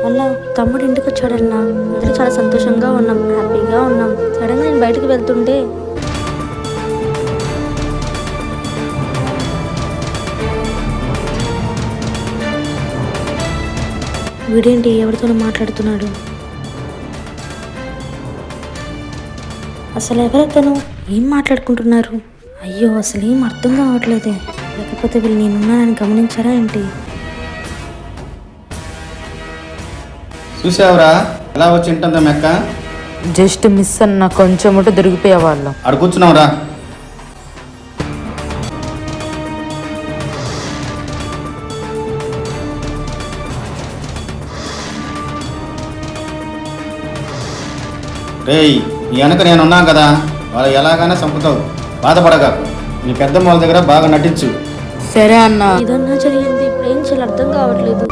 అన్న తమ్ముడు ఇంటికి వచ్చాడన్న. అందరూ చాలా సంతోషంగా ఉన్నాం, హ్యాపీగా ఉన్నాం. సడన్గా నేను బయటకు వెళ్తుంటే వీడేంటి ఎవరితోనో మాట్లాడుతున్నాడు. అసలు ఎవరతను, ఏం మాట్లాడుకుంటున్నారు? అయ్యో అసలు ఏం అర్థం కావట్లేదే. లేకపోతే వీళ్ళు నేనున్నానని గమనించారా ఏంటి? చూసావురా ఎలా వచ్చి ఇంటంత మెక్క. జస్ట్ మిస్ అన్న, కొంచెం ఉంటే దొరికిపోయే వాళ్ళం. అడు కూర్చున్నావురా. రేయ్ నీ వెనక నేనున్నాను కదా, వాళ్ళు ఎలాగైనా చంపుతావు, బాధపడగా. నీ పెద్దమ్మ వాళ్ళ దగ్గర బాగా నటించు. సరే అన్న. ఇదన్నా జరిగింది, ఇప్పుడు ఏం చేయాలి అర్థం కావట్లేదు.